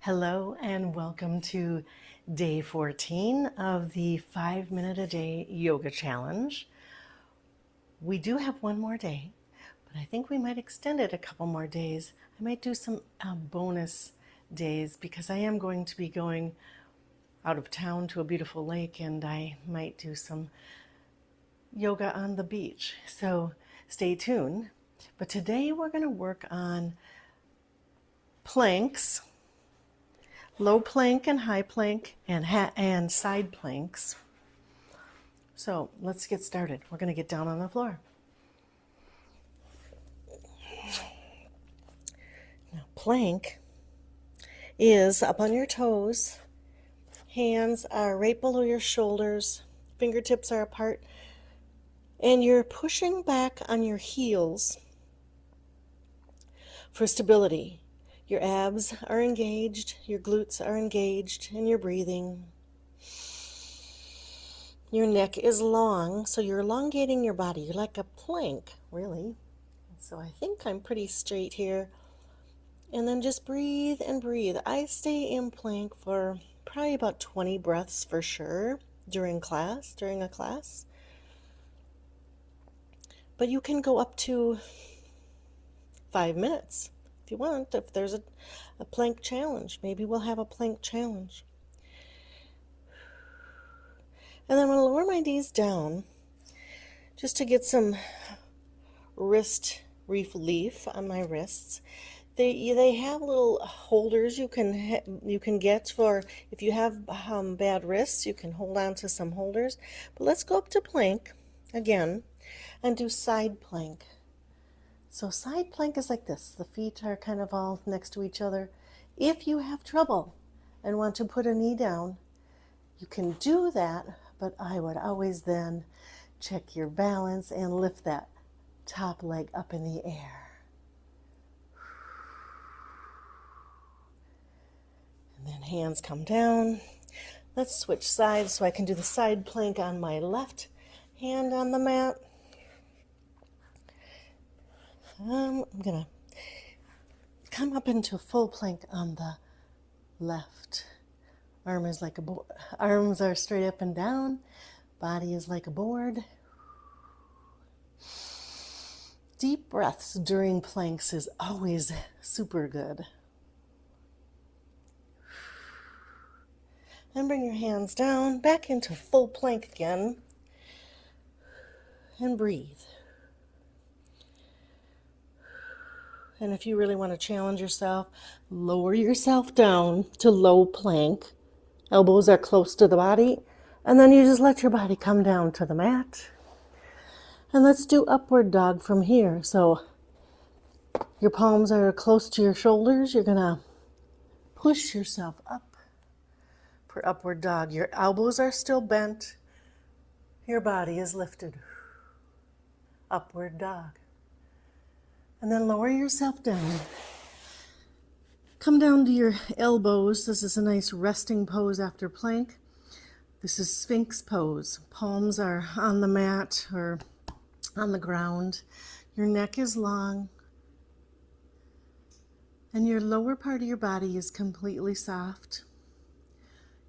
Hello and welcome to day 14 of the 5 minute a day yoga challenge. We do have one more day, but I think we might extend it a couple more days. I might do some bonus days because I am going to be going out of town to a beautiful lake, and I might do some yoga on the beach. So stay tuned. But today we're going to work on planks, low plank and high plank, and side planks. So let's get started. We're going to get down on the floor. Now, plank is up on your toes. Hands are right below your shoulders. Fingertips are apart. And you're pushing back on your heels for stability. Your abs are engaged, your glutes are engaged, and you're breathing. Your neck is long, so you're elongating your body. You're like a plank, really. So I think I'm pretty straight here. And then just breathe and breathe. I stay in plank for probably about 20 breaths for sure during a class. But you can go up to 5 minutes if you want, if there's a plank challenge. Maybe we'll have a plank challenge. And then I'm going to lower my knees down just to get some wrist relief on my wrists. They have little holders you can get for if you have bad wrists. You can hold on to some holders. But let's go up to plank again and do side plank. So side plank is like this. The feet are kind of all next to each other. If you have trouble and want to put a knee down, you can do that, but I would always then check your balance and lift that top leg up in the air. And then hands come down. Let's switch sides so I can do the side plank on my left hand on the mat. I'm going to come up into full plank on the left. Arms are straight up and down. Body is like a board. Deep breaths during planks is always super good. And bring your hands down, back into full plank again. And breathe. And if you really want to challenge yourself, lower yourself down to low plank. Elbows are close to the body. And then you just let your body come down to the mat. And let's do upward dog from here. So your palms are close to your shoulders. You're going to push yourself up for upward dog. Your elbows are still bent. Your body is lifted. Upward dog. And then lower yourself down. Come down to your elbows. This is a nice resting pose after plank. This is Sphynx pose. Palms are on the mat or on the ground. Your neck is long. And your lower part of your body is completely soft.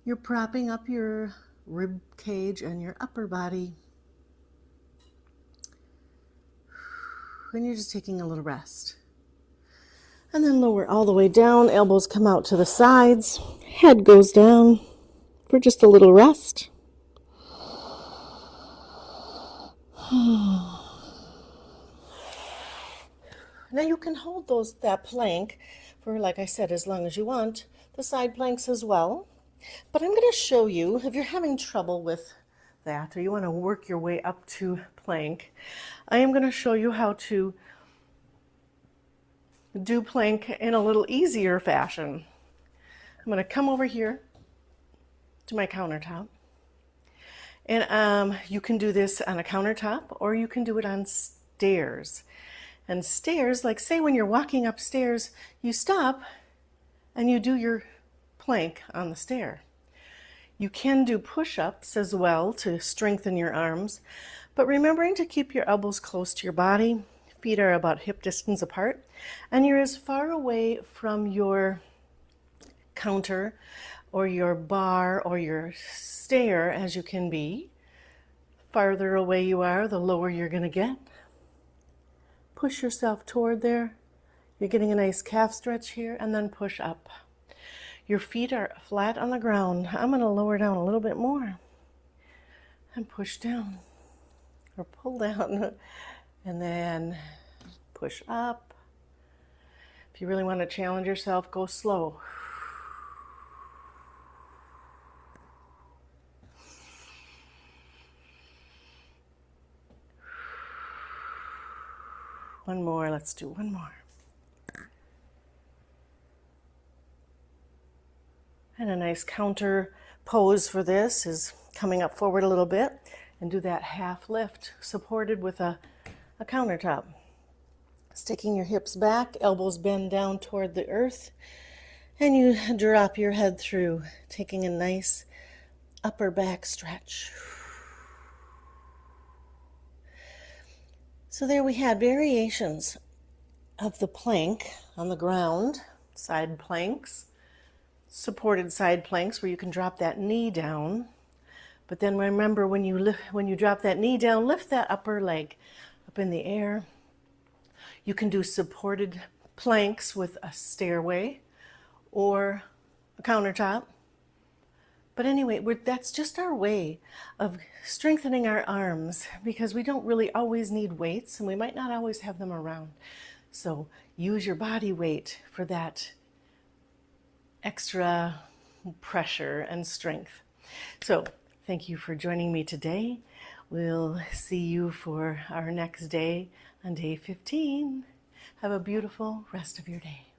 You're propping up your rib cage and your upper body. And you're just taking a little rest. And then lower all the way down. Elbows come out to the sides. Head goes down for just a little rest. Now you can hold that plank for, like I said, as long as you want. The side planks as well. But I'm going to show you, if you're having trouble with that or you want to work your way up to plank, I am going to show you how to do plank in a little easier fashion. I'm going to come over here to my countertop. And you can do this on a countertop or you can do it on stairs. And stairs, like say when you're walking upstairs, you stop and you do your plank on the stair. You can do push-ups as well to strengthen your arms, but remembering to keep your elbows close to your body. Feet are about hip distance apart, and you're as far away from your counter or your bar or your stair as you can be. Farther away you are, the lower you're going to get. Push yourself toward there. You're getting a nice calf stretch here, and then push up. Your feet are flat on the ground. I'm going to lower down a little bit more and push down or pull down and then push up. If you really want to challenge yourself, go slow. One more, let's do one more. And a nice counter pose for this is coming up forward a little bit and do that half lift supported with a countertop. Sticking your hips back, elbows bend down toward the earth, and you drop your head through, taking a nice upper back stretch. So there we had variations of the plank on the ground, side planks, supported side planks where you can drop that knee down. But then remember, when you drop that knee down, lift that upper leg up in the air. You can do supported planks with a stairway or a countertop. But anyway, that's just our way of strengthening our arms, because we don't really always need weights and we might not always have them around. So use your body weight for that extra pressure and strength. So thank you for joining me today. We'll see you for our next day on day 15. Have a beautiful rest of your day.